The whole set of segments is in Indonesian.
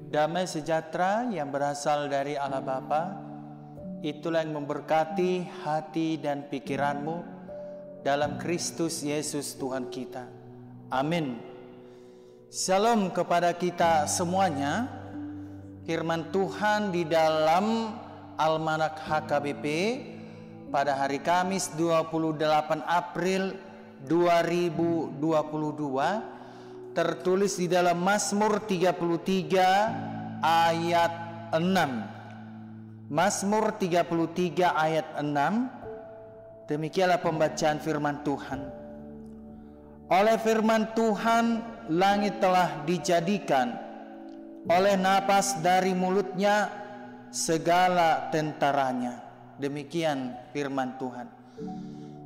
Damai sejahtera yang berasal dari Allah Bapa, itulah yang memberkati hati dan pikiranmu dalam Kristus Yesus Tuhan kita. Amin. Shalom kepada kita semuanya. Firman Tuhan di dalam Almanak HKBP pada hari Kamis 28 April 2022 tertulis di dalam Mazmur 33 ayat 6. Mazmur 33 ayat 6. Demikianlah pembacaan firman Tuhan. Oleh firman Tuhan langit telah dijadikan, oleh napas dari mulutnya segala tentaranya. Demikian firman Tuhan.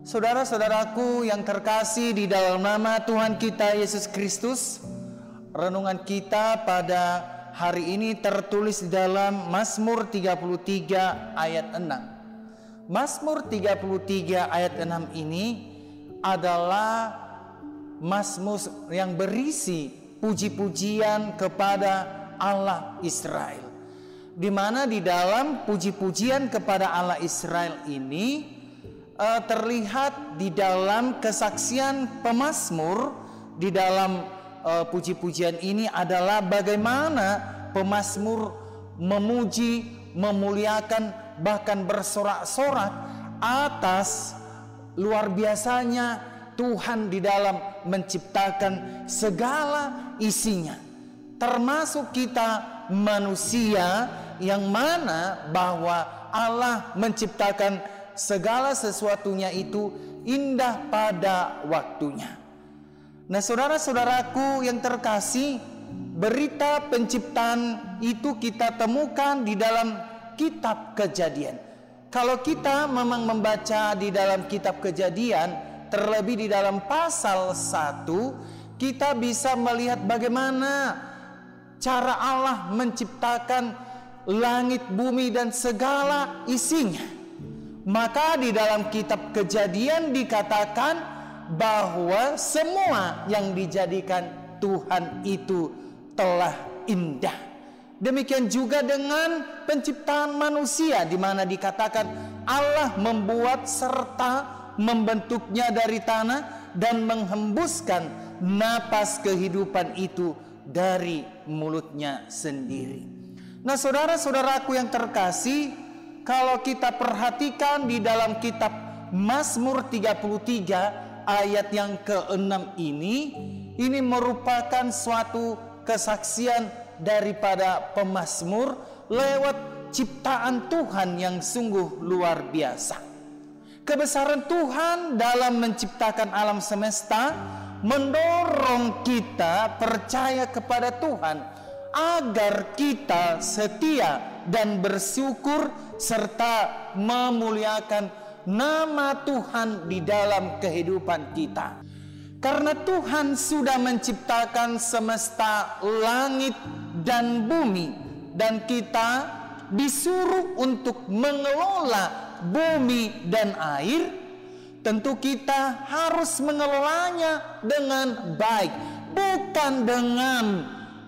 Saudara-saudaraku yang terkasih di dalam nama Tuhan kita Yesus Kristus, renungan kita pada hari ini tertulis di dalam Mazmur 33 ayat 6. Mazmur 33 ayat 6 ini adalah mazmur yang berisi puji-pujian kepada Allah Israel, di mana di dalam puji-pujian kepada Allah Israel ini terlihat di dalam kesaksian pemazmur. Di dalam puji-pujian ini adalah bagaimana pemazmur memuji, memuliakan, bahkan bersorak-sorak atas luar biasanya Tuhan di dalam menciptakan segala isinya, termasuk kita manusia, yang mana bahwa Allah menciptakan segala sesuatunya itu indah pada waktunya. Nah, saudara-saudaraku yang terkasih, berita penciptaan itu kita temukan di dalam kitab Kejadian. Kalau kita memang membaca di dalam kitab Kejadian, terlebih di dalam pasal 1, kita bisa melihat bagaimana cara Allah menciptakan langit, bumi, dan segala isinya. Maka di dalam kitab Kejadian dikatakan bahwa semua yang dijadikan Tuhan itu telah indah. Demikian juga dengan penciptaan manusia, di mana dikatakan Allah membuat serta membentuknya dari tanah dan menghembuskan napas kehidupan itu dari mulutnya sendiri. Nah, saudara-saudaraku yang terkasih, kalau kita perhatikan di dalam kitab Mazmur 33 ayat yang ke-6 ini merupakan suatu kesaksian daripada pemazmur lewat ciptaan Tuhan yang sungguh luar biasa. Kebesaran Tuhan dalam menciptakan alam semesta mendorong kita percaya kepada Tuhan, agar kita setia dan bersyukur serta memuliakan nama Tuhan di dalam kehidupan kita. Karena Tuhan sudah menciptakan semesta langit dan bumi, dan kita disuruh untuk mengelola bumi dan air, tentu kita harus mengelolanya dengan baik, bukan dengan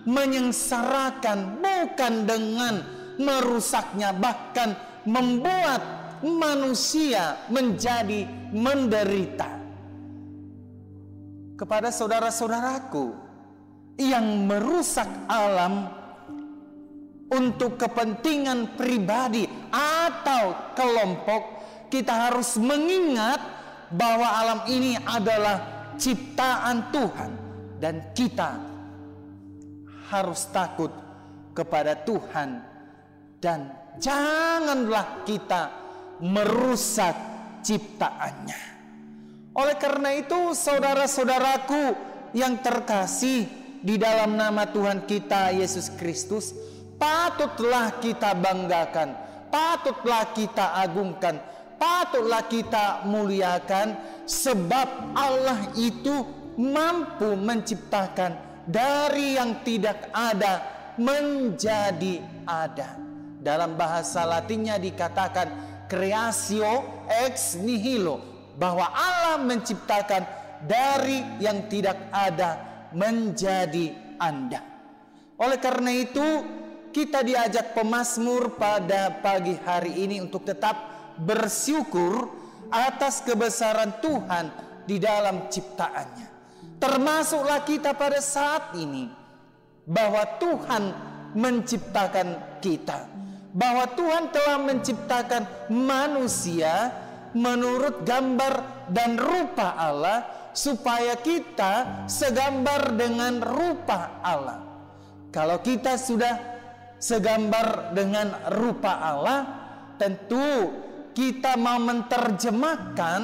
menyengsarakan, bukan dengan merusaknya, bahkan membuat manusia menjadi menderita. Kepada saudara-saudaraku yang merusak alam untuk kepentingan pribadi atau kelompok, kita harus mengingat bahwa alam ini adalah ciptaan Tuhan, dan kita harus takut kepada Tuhan, dan janganlah kita merusak ciptaannya. Oleh karena itu, saudara-saudaraku yang terkasih di dalam nama Tuhan kita Yesus Kristus, patutlah kita banggakan, patutlah kita agungkan, patutlah kita muliakan, sebab Allah itu mampu menciptakan dari yang tidak ada menjadi ada. Dalam bahasa Latinnya dikatakan creatio ex nihilo, bahwa Allah menciptakan dari yang tidak ada menjadi ada. Oleh karena itu, kita diajak pemazmur pada pagi hari ini untuk tetap bersyukur atas kebesaran Tuhan di dalam ciptaannya. Termasuklah kita pada saat ini, bahwa Tuhan menciptakan kita, bahwa Tuhan telah menciptakan manusia menurut gambar dan rupa Allah, supaya kita segambar dengan rupa Allah. Kalau kita sudah segambar dengan rupa Allah, tentu kita mau menerjemahkan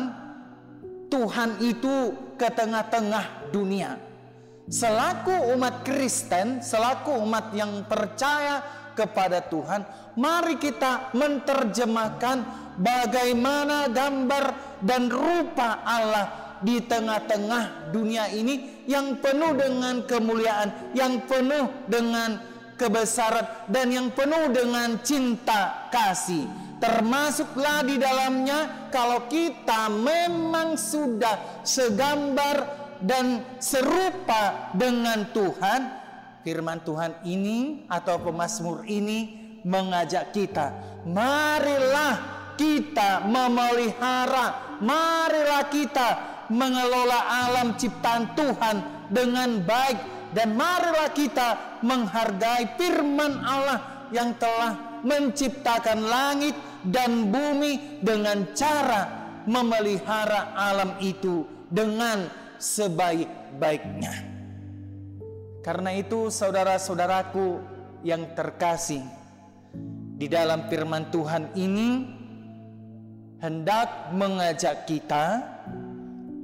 Tuhan itu ke tengah-tengah dunia. Selaku umat Kristen, selaku umat yang percaya kepada Tuhan, mari kita menerjemahkan bagaimana gambar dan rupa Allah di tengah-tengah dunia ini yang penuh dengan kemuliaan, yang penuh dengan kebesaran, dan yang penuh dengan cinta kasih. Termasuklah di dalamnya kalau kita memang sudah segambar dan serupa dengan Tuhan. Firman Tuhan ini atau pemazmur ini mengajak kita, marilah kita memelihara, marilah kita mengelola alam ciptaan Tuhan dengan baik, dan marilah kita menghargai firman Allah yang telah menciptakan langit dan bumi dengan cara memelihara alam itu dengan sebaik-baiknya. Karena itu saudara-saudaraku yang terkasih, di dalam firman Tuhan ini hendak mengajak kita,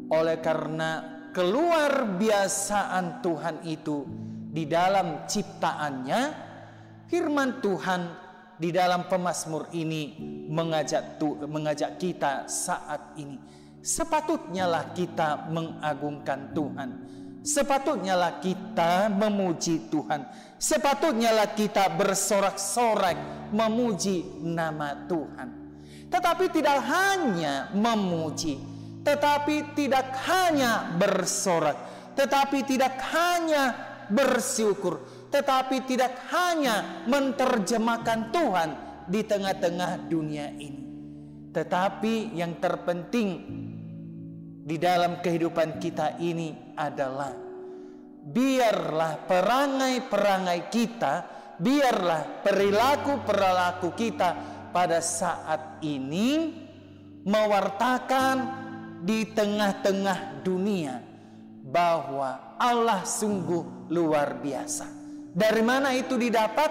oleh karena keluar biasaan Tuhan itu di dalam ciptaannya, firman Tuhan di dalam pemazmur ini mengajak kita saat ini. Sepatutnya lah kita mengagungkan Tuhan, sepatutnya lah kita memuji Tuhan, sepatutnya lah kita bersorak-sorai memuji nama Tuhan. Tetapi tidak hanya memuji, tetapi tidak hanya bersorak, tetapi tidak hanya bersyukur, tetapi tidak hanya menerjemahkan Tuhan di tengah-tengah dunia ini. Tetapi yang terpenting di dalam kehidupan kita ini adalah, biarlah perangai-perangai kita, biarlah perilaku-perilaku kita pada saat ini mewartakan di tengah-tengah dunia bahwa Allah sungguh luar biasa. Dari mana itu didapat?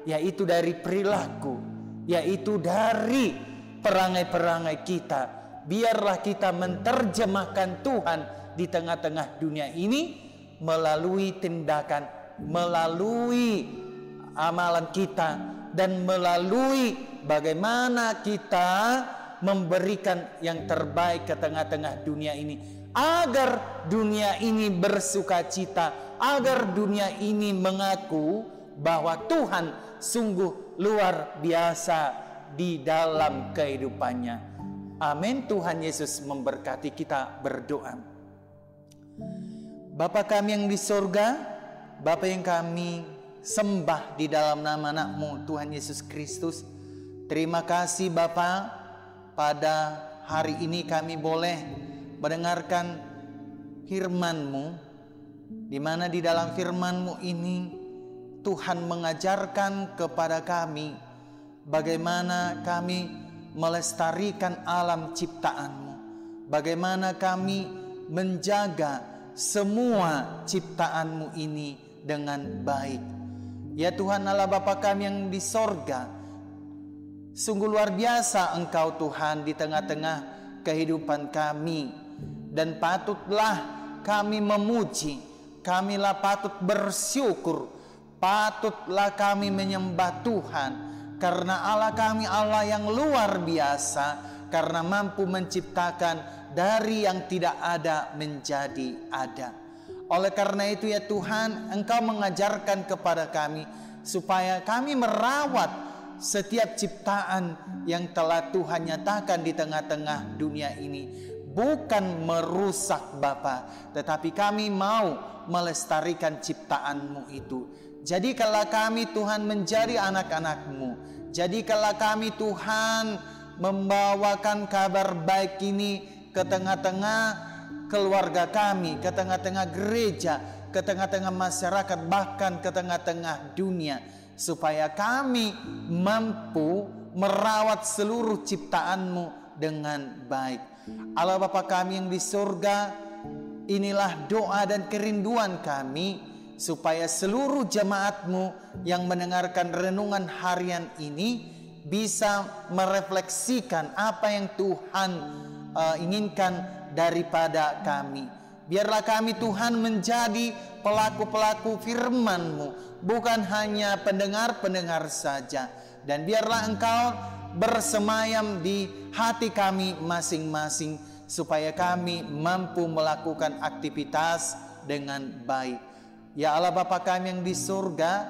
Yaitu dari perilaku, yaitu dari perangai-perangai kita. Biarlah kita menerjemahkan Tuhan di tengah-tengah dunia ini melalui tindakan, melalui amalan kita, dan melalui bagaimana kita memberikan yang terbaik ke tengah-tengah dunia ini, agar dunia ini bersuka cita, agar dunia ini mengaku bahwa Tuhan sungguh luar biasa di dalam kehidupannya. Amin. Tuhan Yesus memberkati. Kita berdoa. Bapa kami yang di surga, Bapa yang kami sembah di dalam nama anak-Mu Tuhan Yesus Kristus, terima kasih Bapa, pada hari ini kami boleh mendengarkan firman-Mu, di mana di dalam firman-Mu ini Tuhan mengajarkan kepada kami bagaimana kami melestarikan alam ciptaan-Mu, bagaimana kami menjaga semua ciptaan-Mu ini dengan baik. Ya Tuhan Allah Bapa kami yang di sorga, sungguh luar biasa Engkau Tuhan di tengah-tengah kehidupan kami, dan patutlah kami memuji, kamilah patut bersyukur, patutlah kami menyembah Tuhan, karena Allah kami Allah yang luar biasa, karena mampu menciptakan dari yang tidak ada menjadi ada. Oleh karena itu ya Tuhan, Engkau mengajarkan kepada kami supaya kami merawat setiap ciptaan yang telah Tuhan nyatakan di tengah-tengah dunia ini. Bukan merusak Bapa, tetapi kami mau melestarikan ciptaan-Mu itu. Jadikanlah kami Tuhan menjadi anak-anak-Mu. Jadikanlah kami Tuhan membawakan kabar baik ini ke tengah-tengah keluarga kami, ke tengah-tengah gereja, ke tengah-tengah masyarakat, bahkan ke tengah-tengah dunia, supaya kami mampu merawat seluruh ciptaan-Mu dengan baik. Allah Bapa kami yang di surga, inilah doa dan kerinduan kami, supaya seluruh jemaat-Mu yang mendengarkan renungan harian ini bisa merefleksikan apa yang Tuhan inginkan daripada kami. Biarlah kami Tuhan menjadi pelaku-pelaku firman-Mu, bukan hanya pendengar-pendengar saja. Dan biarlah Engkau bersemayam di hati kami masing-masing, supaya kami mampu melakukan aktivitas dengan baik. Ya Allah Bapa kami yang di surga,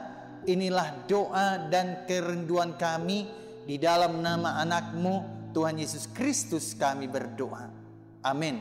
inilah doa dan kerinduan kami. Di dalam nama anak-Mu Tuhan Yesus Kristus kami berdoa. Amin.